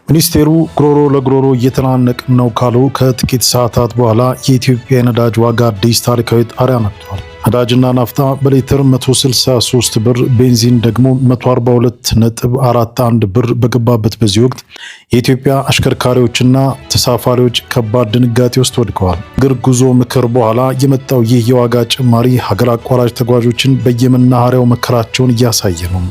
ሚኒስቴሩ ጉሮሮ ለጉሮሮ እየተናነቅን ነው ካሉ ከጥቂት ሰዓታት በኋላ የኢትዮጵያ የነዳጅ ዋጋ አዲስ ታሪካዊ ጣሪያ ነክቷል። ነዳጅና ናፍጣ በሊትር 163 ብር፣ ቤንዚን ደግሞ 142.41 ብር በገባበት በዚህ ወቅት የኢትዮጵያ አሽከርካሪዎችና ተሳፋሪዎች ከባድ ድንጋጤ ውስጥ ወድቀዋል። እግር ጉዞ ምክር በኋላ የመጣው ይህ የዋጋ ጭማሪ ሀገር አቋራጭ ተጓዦችን በየመናኸሪያው መከራቸውን እያሳየ ነው።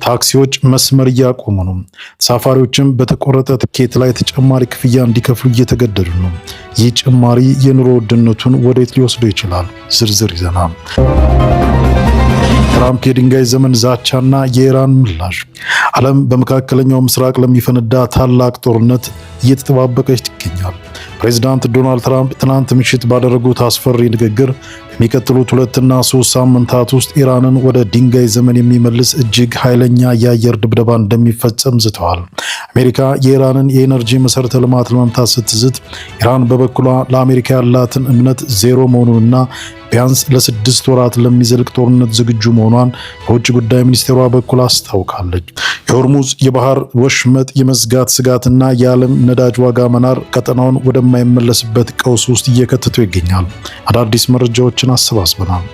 ታክሲዎች መስመር እያቆሙ ነው። ተሳፋሪዎችም በተቆረጠ ትኬት ላይ ተጨማሪ ክፍያ እንዲከፍሉ እየተገደዱ ነው። ይህ ጭማሪ የኑሮ ውድነቱን ወዴት ሊወስደው ይችላል? ዝርዝር ይዘናል። ትራምፕ የድንጋይ ዘመን ዛቻና የኢራን ምላሽ። ዓለም በመካከለኛው ምስራቅ ለሚፈነዳ ታላቅ ጦርነት እየተጠባበቀች ትገኛል። ፕሬዚዳንት ዶናልድ ትራምፕ ትናንት ምሽት ባደረጉት አስፈሪ ንግግር በሚቀጥሉት 2 እና 3 ሳምንታት ውስጥ ኢራንን ወደ ድንጋይ ዘመን የሚመልስ እጅግ ኃይለኛ የአየር ድብደባ እንደሚፈጸም ዝተዋል። አሜሪካ የኢራንን የኤነርጂ መሰረተ ልማት ለመምታት ስትዝት፣ ኢራን በበኩሏ ለአሜሪካ ያላትን እምነት ዜሮ መሆኑንና ቢያንስ ለ6 ወራት ለሚዘልቅ ጦርነት ዝግጁ መሆኗን በውጭ ጉዳይ ሚኒስቴሯ በኩል አስታውቃለች። የሆርሙዝ የባህር ወሽመጥ የመዝጋት ስጋትና የዓለም ነዳጅ ዋጋ መናር ቀጠናውን ወደማይመለስበት ቀውስ ውስጥ እየከተተው ይገኛል። አዳዲስ መረጃዎችን አሰባስበናል።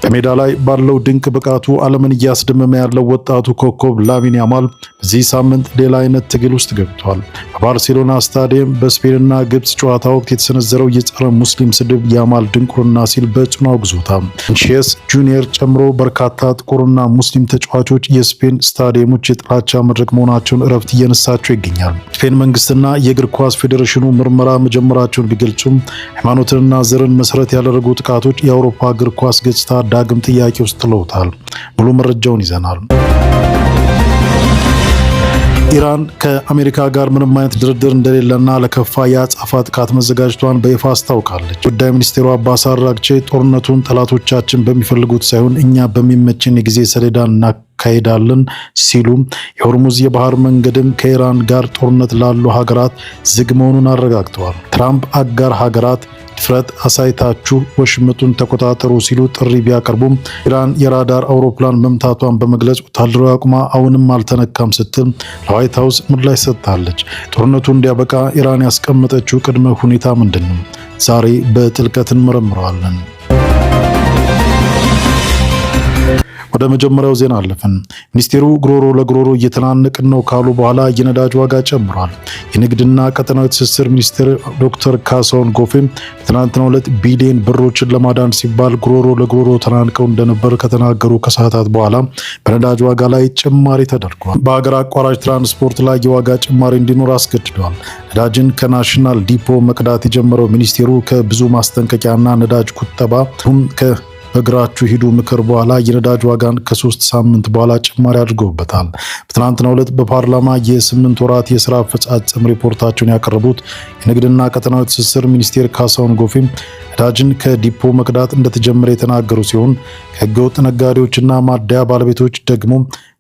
በሜዳ ላይ ባለው ድንቅ ብቃቱ ዓለምን እያስደመመ ያለው ወጣቱ ኮከብ ላሚን ያማል በዚህ ሳምንት ሌላ አይነት ትግል ውስጥ ገብቷል። በባርሴሎና ስታዲየም በስፔንና ግብጽ ጨዋታ ወቅት የተሰነዘረው የጸረ ሙስሊም ስድብ ያማል ድንቁርና ሲል በጽኑ አውግዞታል። ቪኒሺየስ ጁኒየር ጨምሮ በርካታ ጥቁርና ሙስሊም ተጫዋቾች የስፔን ስታዲየሞች የጥላቻ መድረክ መሆናቸውን እረፍት እየነሳቸው ይገኛል። ስፔን መንግስትና የእግር ኳስ ፌዴሬሽኑ ምርመራ መጀመራቸውን ቢገልጹም ሃይማኖትንና ዘርን መሰረት ያደረጉ ጥቃቶች የአውሮፓ እግር ኳስ ገጽታ ዳግም ጥያቄ ውስጥ ጥለውታል። ሙሉ መረጃውን ይዘናል። ኢራን ከአሜሪካ ጋር ምንም አይነት ድርድር እንደሌለና ለከፋ የአጸፋ ጥቃት መዘጋጀቷን በይፋ አስታውቃለች። ጉዳይ ሚኒስቴሩ አባስ አራግቼ ጦርነቱን ጠላቶቻችን በሚፈልጉት ሳይሆን እኛ በሚመችን የጊዜ ሰሌዳ እናካሄዳለን ሲሉ፣ የሆርሙዝ የባህር መንገድም ከኢራን ጋር ጦርነት ላሉ ሀገራት ዝግ መሆኑን አረጋግጠዋል። ትራምፕ አጋር ሀገራት ድፍረት አሳይታችሁ ወሽመጡን ተቆጣጠሩ ሲሉ ጥሪ ቢያቀርቡም ኢራን የራዳር አውሮፕላን መምታቷን በመግለጽ ወታደራዊ አቁማ አሁንም አልተነካም ስትል ለዋይት ሀውስ ምላሽ ሰጥታለች። ጦርነቱ እንዲያበቃ ኢራን ያስቀመጠችው ቅድመ ሁኔታ ምንድን ነው? ዛሬ በጥልቀት እንመረምረዋለን። ወደ መጀመሪያው ዜና አለፍን። ሚኒስቴሩ ጉሮሮ ለጉሮሮ እየተናነቅን ነው ካሉ በኋላ የነዳጅ ዋጋ ጨምሯል። የንግድና ቀጠናዊ ትስስር ሚኒስትር ዶክተር ካሳሁን ጎፌ በትናንትናው ዕለት ቢሊዮን ብሮችን ለማዳን ሲባል ጉሮሮ ለጉሮሮ ተናንቀው እንደነበር ከተናገሩ ከሰዓታት በኋላ በነዳጅ ዋጋ ላይ ጭማሪ ተደርጓል። በሀገር አቋራጭ ትራንስፖርት ላይ የዋጋ ጭማሪ እንዲኖር አስገድዷል። ነዳጅን ከናሽናል ዲፖ መቅዳት የጀመረው ሚኒስቴሩ ከብዙ ማስጠንቀቂያና ነዳጅ ቁጠባ በእግራችሁ ሂዱ ምክር በኋላ የነዳጅ ዋጋን ከ3 ሳምንት በኋላ ጭማሪ አድርገውበታል። በትናንትናው ዕለት በፓርላማ የ8 ወራት የስራ አፈጻጸም ሪፖርታቸውን ያቀረቡት የንግድና ቀጠናዊ ትስስር ሚኒስቴር ካሳሁን ጎፌ ነዳጅን ከዲፖ መቅዳት እንደተጀመረ የተናገሩ ሲሆን ከህገወጥ ነጋዴዎችና ማደያ ባለቤቶች ደግሞ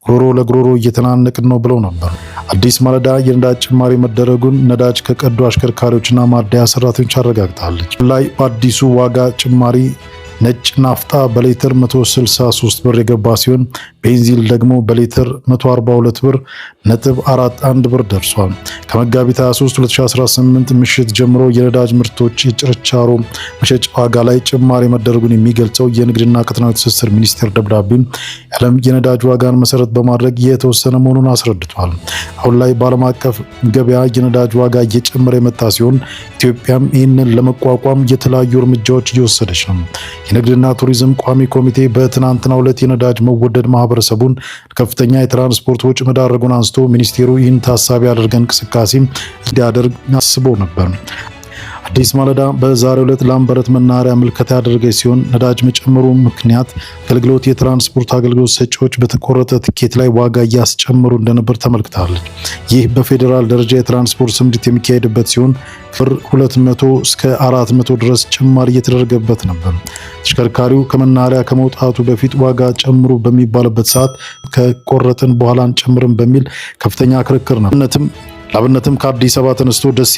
ጉሮሮ ለጉሮሮ እየተናነቅን ነው ብለው ነበር። አዲስ ማለዳ የነዳጅ ጭማሪ መደረጉን ነዳጅ ከቀዱ አሽከርካሪዎችና ማደያ ሰራተኞች አረጋግጣለች። ላይ በአዲሱ ዋጋ ጭማሪ ነጭ ናፍጣ በሊትር 163 ብር የገባ ሲሆን ቤንዚን ደግሞ በሊትር 142 ብር ነጥብ 41 ብር ደርሷል። ከመጋቢት 23 2018 ምሽት ጀምሮ የነዳጅ ምርቶች የችርቻሮ መሸጫ ዋጋ ላይ ጭማሪ መደረጉን የሚገልጸው የንግድና ቀጠናዊ ትስስር ሚኒስቴር ደብዳቤ የዓለም የነዳጅ ዋጋን መሰረት በማድረግ የተወሰነ መሆኑን አስረድቷል። አሁን ላይ በዓለም አቀፍ ገበያ የነዳጅ ዋጋ እየጨመረ የመጣ ሲሆን ኢትዮጵያም ይህንን ለመቋቋም የተለያዩ እርምጃዎች እየወሰደች ነው። የንግድና ቱሪዝም ቋሚ ኮሚቴ በትናንትናው ዕለት የነዳጅ መወደድ ማህበረሰቡን ከፍተኛ የትራንስፖርት ወጪ መዳረጉን አንስቶ ሚኒስቴሩ ይህን ታሳቢ ያደረገ እንቅስቃሴ እንዲያደርግ አስቦ ነበር። አዲስ ማለዳ በዛሬው ዕለት ላምበረት መናኸሪያ ምልከታ ያደረገች ሲሆን ነዳጅ መጨመሩ ምክንያት አገልግሎት የትራንስፖርት አገልግሎት ሰጪዎች በተቆረጠ ትኬት ላይ ዋጋ እያስጨመሩ እንደነበር ተመልክታለች። ይህ በፌዴራል ደረጃ የትራንስፖርት ስምሪት የሚካሄድበት ሲሆን ብር 200 እስከ 400 ድረስ ጭማሪ እየተደረገበት ነበር። ተሽከርካሪው ከመናኸሪያ ከመውጣቱ በፊት ዋጋ ጨምሩ በሚባልበት ሰዓት ከቆረጥን በኋላ አንጨምርም በሚል ከፍተኛ ክርክር ነው። ላብነትም ከአዲስ አበባ ተነስቶ ደሴ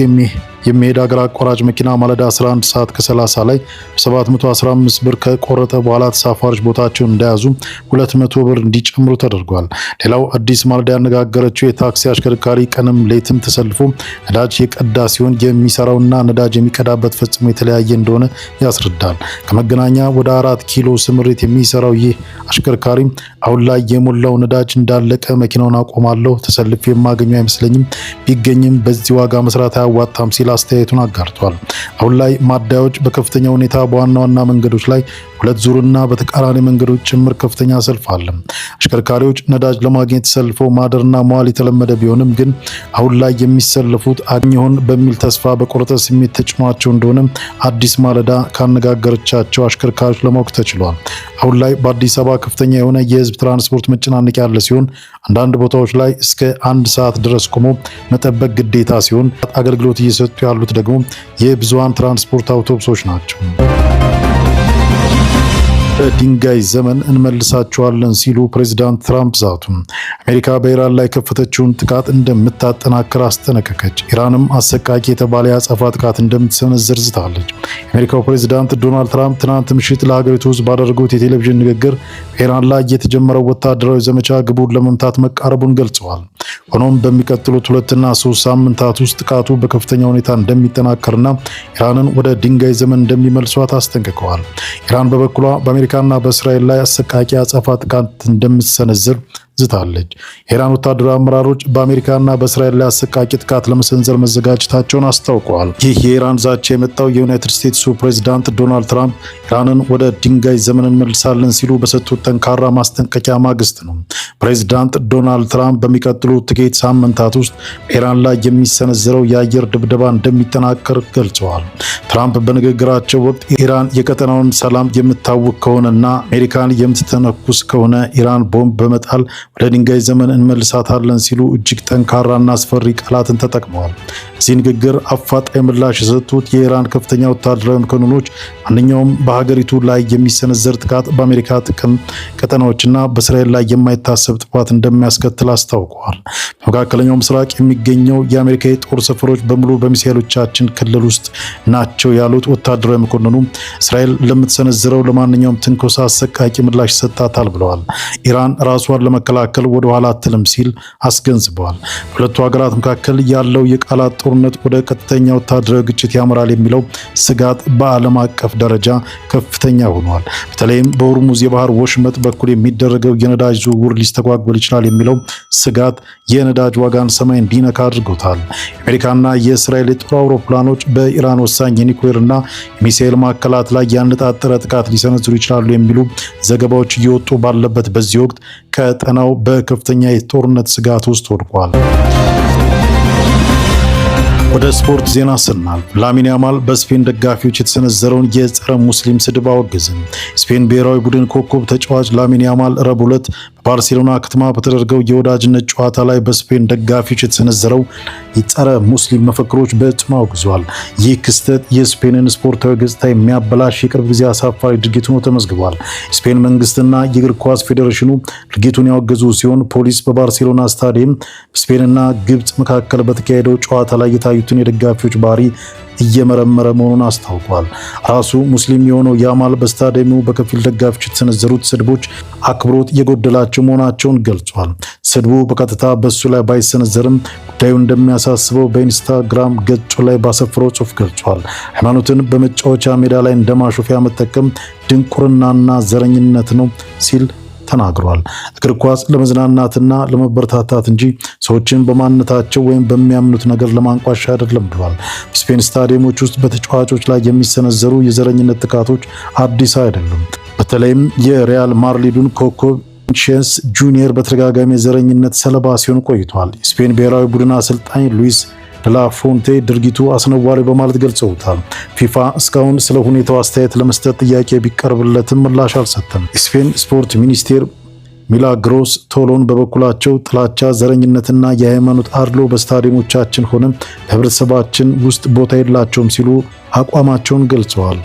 የሚሄድ ሀገር አቋራጭ መኪና ማለዳ 11 ሰዓት ከ30 ላይ 715 ብር ከቆረጠ በኋላ ተሳፋሪዎች ቦታቸውን እንዳያዙ 200 ብር እንዲጨምሩ ተደርጓል። ሌላው አዲስ ማለዳ ያነጋገረችው የታክሲ አሽከርካሪ ቀንም ሌትም ተሰልፎ ነዳጅ የቀዳ ሲሆን የሚሰራውና ነዳጅ የሚቀዳበት ፈጽሞ የተለያየ እንደሆነ ያስረዳል። ከመገናኛ ወደ 4 ኪሎ ስምሪት የሚሰራው ይህ አሽከርካሪ አሁን ላይ የሞላው ነዳጅ እንዳለቀ መኪናውን አቆማለሁ፣ ተሰልፌ የማገኘው አይመስለኝም፣ ቢገኝም በዚህ ዋጋ መስራት አያዋጣም ሲል አስተያየቱን አጋርቷል። አሁን ላይ ማደያዎች በከፍተኛ ሁኔታ በዋና ዋና መንገዶች ላይ ሁለት ዙርና በተቃራኒ መንገዶች ጭምር ከፍተኛ ሰልፍ አለ። አሽከርካሪዎች ነዳጅ ለማግኘት ሰልፈው ማደርና መዋል የተለመደ ቢሆንም ግን አሁን ላይ የሚሰለፉት አግኘውን በሚል ተስፋ በቆረጠ ስሜት ተጭኗቸው እንደሆነ አዲስ ማለዳ ካነጋገረቻቸው አሽከርካሪዎች ለማወቅ ተችሏል። አሁን ላይ በአዲስ አበባ ከፍተኛ የሆነ የህዝብ ትራንስፖርት መጨናነቅ ያለ ሲሆን አንዳንድ ቦታዎች ላይ እስከ 1 ሰዓት ድረስ ቆሞ መጠበቅ ግዴታ ሲሆን አገልግሎት እየሰጡ ያሉት ደግሞ የብዙሃን ትራንስፖርት አውቶቡሶች ናቸው። በድንጋይ ዘመን እንመልሳቸዋለን ሲሉ ፕሬዚዳንት ትራምፕ ዛቱ። አሜሪካ በኢራን ላይ ከፈተችውን ጥቃት እንደምታጠናክር አስጠነቀቀች። ኢራንም አሰቃቂ የተባለ የአጸፋ ጥቃት እንደምትሰነዝር ዝታለች። የአሜሪካው ፕሬዚዳንት ዶናልድ ትራምፕ ትናንት ምሽት ለሀገሪቱ ህዝብ ባደረጉት የቴሌቪዥን ንግግር በኢራን ላይ የተጀመረው ወታደራዊ ዘመቻ ግቡን ለመምታት መቃረቡን ገልጸዋል። ሆኖም በሚቀጥሉት 2 እና 3 ሳምንታት ውስጥ ጥቃቱ በከፍተኛ ሁኔታ እንደሚጠናከርና ኢራንን ወደ ድንጋይ ዘመን እንደሚመልሷት አስጠንቅቀዋል። ኢራን በበኩሏ በአሜሪካና በእስራኤል ላይ አሰቃቂ አጸፋ ጥቃት እንደምትሰነዝር ዝታለች። የኢራን ወታደራዊ አመራሮች በአሜሪካና በእስራኤል ላይ አሰቃቂ ጥቃት ለመሰንዘር መዘጋጀታቸውን አስታውቀዋል። ይህ የኢራን ዛቻ የመጣው የዩናይትድ ስቴትሱ ፕሬዚዳንት ዶናልድ ትራምፕ ኢራንን ወደ ድንጋይ ዘመን እንመልሳለን ሲሉ በሰጡት ጠንካራ ማስጠንቀቂያ ማግስት ነው። ፕሬዚዳንት ዶናልድ ትራምፕ በሚቀጥሉት ጥቂት ሳምንታት ውስጥ በኢራን ላይ የሚሰነዘረው የአየር ድብደባ እንደሚጠናከር ገልጸዋል። ትራምፕ በንግግራቸው ወቅት ኢራን የቀጠናውን ሰላም የምታውክ ከሆነና አሜሪካን የምትተነኩስ ከሆነ ኢራን ቦምብ በመጣል ወደ ድንጋይ ዘመን እንመልሳታለን ሲሉ እጅግ ጠንካራና አስፈሪ ቃላትን ተጠቅመዋል። እዚህ ንግግር አፋጣኝ ምላሽ የሰጡት የኢራን ከፍተኛ ወታደራዊ መኮንኖች ማንኛውም በሀገሪቱ ላይ የሚሰነዘር ጥቃት በአሜሪካ ጥቅም ቀጠናዎችና በእስራኤል ላይ የማይታሰብ ጥፋት እንደሚያስከትል አስታውቀዋል። በመካከለኛው ምስራቅ የሚገኘው የአሜሪካ የጦር ሰፈሮች በሙሉ በሚሳኤሎቻችን ክልል ውስጥ ናቸው ያሉት ወታደራዊ መኮንኑ እስራኤል ለምትሰነዝረው ለማንኛውም ትንኮሳ አሰቃቂ ምላሽ ይሰጣታል ብለዋል። ኢራን ራሷን ለመከላከል ወደ ኋላ አትልም ሲል አስገንዝበዋል። በሁለቱ ሀገራት መካከል ያለው የቃላት ጦርነት ወደ ቀጥተኛ ወታደራዊ ግጭት ያመራል የሚለው ስጋት በዓለም አቀፍ ደረጃ ከፍተኛ ሆኗል። በተለይም በሆርሙዝ የባህር ወሽመጥ በኩል የሚደረገው የነዳጅ ዝውውር ሊስተጓጎል ይችላል የሚለው ስጋት የነዳጅ ዋጋን ሰማይ እንዲነካ አድርጎታል። የአሜሪካና የእስራኤል የጦር አውሮፕላኖች በኢራን ወሳኝ የኒውክሌርና የሚሳኤል ማዕከላት ላይ ያነጣጠረ ጥቃት ሊሰነዝሩ ይችላሉ የሚሉ ዘገባዎች እየወጡ ባለበት በዚህ ወቅት ቀጠናው በከፍተኛ የጦርነት ስጋት ውስጥ ወድቋል። ወደ ስፖርት ዜና ስናልፍ ላሚን ያማል በስፔን ደጋፊዎች የተሰነዘረውን የጸረ ሙስሊም ስድብ አወገዘ። ስፔን ብሔራዊ ቡድን ኮከብ ተጫዋች ላሚን ያማል ረቡዕ ዕለት በባርሴሎና ከተማ በተደረገው የወዳጅነት ጨዋታ ላይ በስፔን ደጋፊዎች የተሰነዘረው የጸረ ሙስሊም መፈክሮች በጽኑ አውግዟል። ይህ ክስተት የስፔንን ስፖርታዊ ገጽታ የሚያበላሽ የቅርብ ጊዜ አሳፋሪ ድርጊት ሆኖ ተመዝግቧል። የስፔን መንግስትና የእግር ኳስ ፌዴሬሽኑ ድርጊቱን ያወገዙ ሲሆን ፖሊስ በባርሴሎና ስታዲየም በስፔንና ግብጽ መካከል በተካሄደው ጨዋታ ላይ የታዩትን የደጋፊዎች ባህሪ እየመረመረ መሆኑን አስታውቋል። ራሱ ሙስሊም የሆነው ያማል በስታዲየሙ በከፊል ደጋፊዎች የተሰነዘሩት ስድቦች አክብሮት የጎደላቸው መሆናቸውን ገልጿል። ስድቡ በቀጥታ በሱ ላይ ባይሰነዘርም ጉዳዩ እንደሚያሳስበው በኢንስታግራም ገጹ ላይ ባሰፈረው ጽሑፍ ገልጿል። ሃይማኖትን በመጫወቻ ሜዳ ላይ እንደማሾፊያ መጠቀም ድንቁርናና ዘረኝነት ነው ሲል ተናግሯል። እግር ኳስ ለመዝናናትና ለመበረታታት እንጂ ሰዎችን በማንነታቸው ወይም በሚያምኑት ነገር ለማንቋሻ አይደለም ብሏል። በስፔን ስታዲየሞች ውስጥ በተጫዋቾች ላይ የሚሰነዘሩ የዘረኝነት ጥቃቶች አዲስ አይደሉም። በተለይም የሪያል ማድሪዱን ኮከብ ቪኒሲየስ ጁኒየር በተደጋጋሚ የዘረኝነት ሰለባ ሲሆን ቆይቷል። የስፔን ብሔራዊ ቡድን አሰልጣኝ ሉዊስ ላፎንቴ ድርጊቱ አስነዋሪ በማለት ገልጸውታል። ፊፋ እስካሁን ስለ ሁኔታው አስተያየት ለመስጠት ጥያቄ ቢቀርብለትም ምላሽ አልሰጠም። የስፔን ስፖርት ሚኒስቴር ሚላግሮስ ቶሎን በበኩላቸው ጥላቻ፣ ዘረኝነትና የሃይማኖት አድሎ በስታዲየሞቻችን ሆነ በህብረተሰባችን ውስጥ ቦታ የላቸውም ሲሉ አቋማቸውን ገልጸዋል።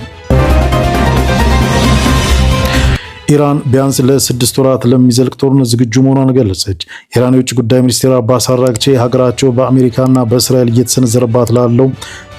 ኢራን ቢያንስ ለ6 ወራት ለሚዘልቅ ጦርነት ዝግጁ መሆኗን ገለጸች። ኢራን የውጭ ጉዳይ ሚኒስቴር አባስ አራግቺ ሀገራቸው በአሜሪካና በእስራኤል እየተሰነዘረባት ላለው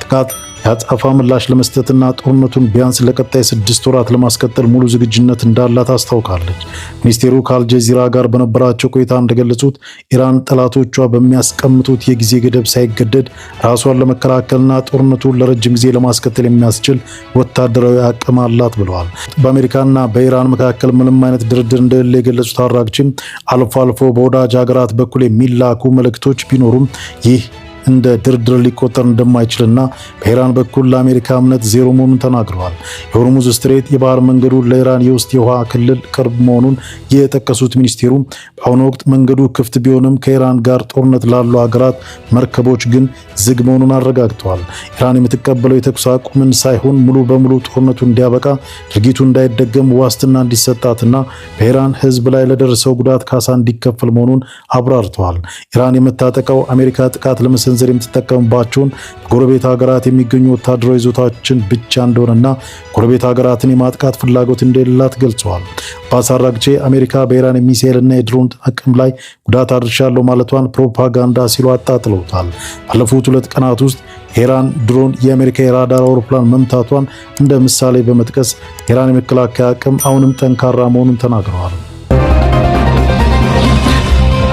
ጥቃት የአጸፋ ምላሽ ለመስጠትና ጦርነቱን ቢያንስ ለቀጣይ 6 ወራት ለማስቀጠል ሙሉ ዝግጁነት እንዳላት አስታውቃለች። ሚኒስቴሩ ከአልጀዚራ ጋር በነበራቸው ቆይታ እንደገለጹት ኢራን ጠላቶቿ በሚያስቀምጡት የጊዜ ገደብ ሳይገደድ ራሷን ለመከላከልና ጦርነቱን ለረጅም ጊዜ ለማስቀጠል የሚያስችል ወታደራዊ አቅም አላት ብለዋል። በአሜሪካና በኢራን መካከል ምንም አይነት ድርድር እንደሌለ የገለጹት አራግቺም አልፎ አልፎ በወዳጅ ሀገራት በኩል የሚላኩ መልእክቶች ቢኖሩም ይህ እንደ ድርድር ሊቆጠር እንደማይችልና በኢራን በኩል ለአሜሪካ እምነት ዜሮ መሆኑን ተናግረዋል። የሆርሙዝ ስትሬት የባህር መንገዱ ለኢራን የውስጥ የውሃ ክልል ቅርብ መሆኑን የጠቀሱት ሚኒስቴሩ በአሁኑ ወቅት መንገዱ ክፍት ቢሆንም ከኢራን ጋር ጦርነት ላሉ ሀገራት መርከቦች ግን ዝግ መሆኑን አረጋግጠዋል። ኢራን የምትቀበለው የተኩስ አቁምን ሳይሆን ሙሉ በሙሉ ጦርነቱ እንዲያበቃ፣ ድርጊቱ እንዳይደገም ዋስትና እንዲሰጣትና በኢራን ሕዝብ ላይ ለደረሰው ጉዳት ካሳ እንዲከፈል መሆኑን አብራርተዋል። ኢራን የምታጠቃው አሜሪካ ጥቃት ለመሰንዘር የምትጠቀምባቸውን ጎረቤት ሀገራት የሚገኙ ወታደራዊ ይዞታዎችን ብቻ እንደሆነና ጎረቤት ሀገራትን የማጥቃት ፍላጎት እንደሌላት ገልጸዋል። አባስ አራግቺ አሜሪካ በኢራን የሚሳኤልና የድሮን አቅም ላይ ጉዳት አድርሻለሁ ማለቷን ፕሮፓጋንዳ ሲሉ አጣጥለውታል። ባለፉት 2 ቀናት ውስጥ ኢራን ድሮን የአሜሪካ የራዳር አውሮፕላን መምታቷን እንደ ምሳሌ በመጥቀስ ኢራን የመከላከያ አቅም አሁንም ጠንካራ መሆኑን ተናግረዋል።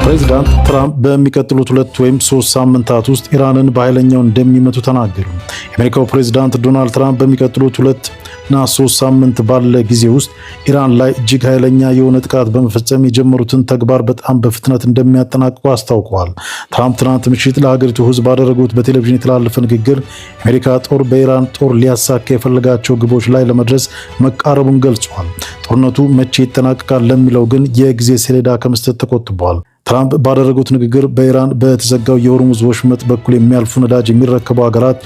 ፕሬዚዳንት ትራምፕ በሚቀጥሉት 2 ወይም 3 ሳምንታት ውስጥ ኢራንን በኃይለኛው እንደሚመቱ ተናገሩ። የአሜሪካው ፕሬዚዳንት ዶናልድ ትራምፕ በሚቀጥሉት 2 እና 3 ሳምንት ባለ ጊዜ ውስጥ ኢራን ላይ እጅግ ኃይለኛ የሆነ ጥቃት በመፈጸም የጀመሩትን ተግባር በጣም በፍጥነት እንደሚያጠናቅቁ አስታውቀዋል። ትራምፕ ትናንት ምሽት ለሀገሪቱ ሕዝብ ባደረጉት በቴሌቪዥን የተላለፈ ንግግር የአሜሪካ ጦር በኢራን ጦር ሊያሳካ የፈለጋቸው ግቦች ላይ ለመድረስ መቃረቡን ገልጸዋል። ጦርነቱ መቼ ይጠናቀቃል ለሚለው ግን የጊዜ ሰሌዳ ከመስጠት ተቆጥበዋል። ትራምፕ ባደረጉት ንግግር በኢራን በተዘጋው የሆርሙዝ ወሽመጥ በኩል የሚያልፉ ነዳጅ የሚረከቡ ሀገራት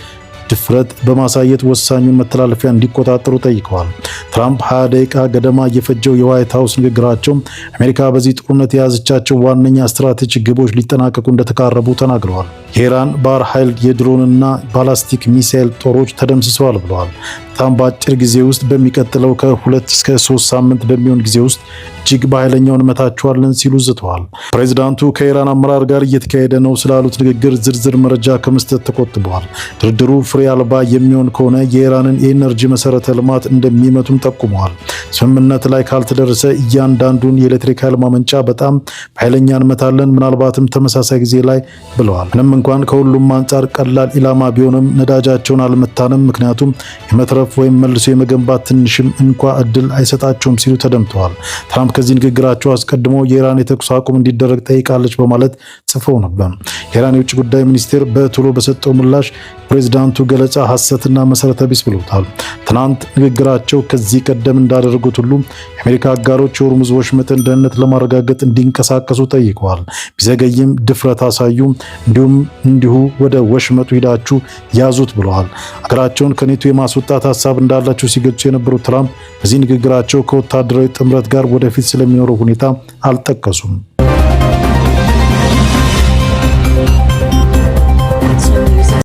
ድፍረት በማሳየት ወሳኙን መተላለፊያ እንዲቆጣጠሩ ጠይቀዋል። ትራምፕ 20 ደቂቃ ገደማ የፈጀው የዋይት ሃውስ ንግግራቸው አሜሪካ በዚህ ጦርነት የያዘቻቸው ዋነኛ ስትራቴጂክ ግቦች ሊጠናቀቁ እንደተቃረቡ ተናግረዋል። የኢራን ባህር ኃይል የድሮንና ባላስቲክ ሚሳኤል ጦሮች ተደምስሰዋል ብለዋል። በጣም በአጭር ጊዜ ውስጥ በሚቀጥለው ከ2 እስከ 3 ሳምንት በሚሆን ጊዜ ውስጥ እጅግ በኃይለኛው እንመታቸዋለን ሲሉ ዝተዋል። ፕሬዚዳንቱ ከኢራን አመራር ጋር እየተካሄደ ነው ስላሉት ንግግር ዝርዝር መረጃ ከመስጠት ተቆጥበዋል። ድርድሩ ፍሬ አልባ የሚሆን ከሆነ የኢራንን የኤነርጂ መሰረተ ልማት እንደሚመቱም ጠቁመዋል። ስምምነት ላይ ካልተደረሰ እያንዳንዱን የኤሌክትሪክ ኃይል ማመንጫ በጣም በኃይለኛ እንመታለን፣ ምናልባትም ተመሳሳይ ጊዜ ላይ ብለዋል። ምንም እንኳን ከሁሉም አንጻር ቀላል ኢላማ ቢሆንም ነዳጃቸውን አልመታንም፣ ምክንያቱም የመትረፍ ወይም መልሶ የመገንባት ትንሽም እንኳ እድል አይሰጣቸውም ሲሉ ተደምጠዋል። ትራምፕ ከዚህ ንግግራቸው አስቀድሞ የኢራን የተኩስ አቁም እንዲደረግ ጠይቃለች በማለት ጽፈው ነበር። የኢራን የውጭ ጉዳይ ሚኒስቴር በቶሎ በሰጠው ምላሽ ፕሬዚዳንቱ ገለጻ ሐሰትና መሰረተ ቢስ ብለውታል። ትናንት ንግግራቸው ከዚህ ቀደም እንዳደረጉት ሁሉ የአሜሪካ አጋሮች የሆርሙዝ ወሽመጥን ደህንነት ለማረጋገጥ እንዲንቀሳቀሱ ጠይቀዋል። ቢዘገይም ድፍረት አሳዩ፣ እንዲሁ ወደ ወሽመጡ ሂዳችሁ ያዙት ብለዋል። ሀገራቸውን ከኔቶ የማስወጣት ሀሳብ እንዳላቸው ሲገልጹ የነበሩት ትራምፕ በዚህ ንግግራቸው ከወታደራዊ ጥምረት ጋር ወደፊት ስለሚኖረው ሁኔታ አልጠቀሱም።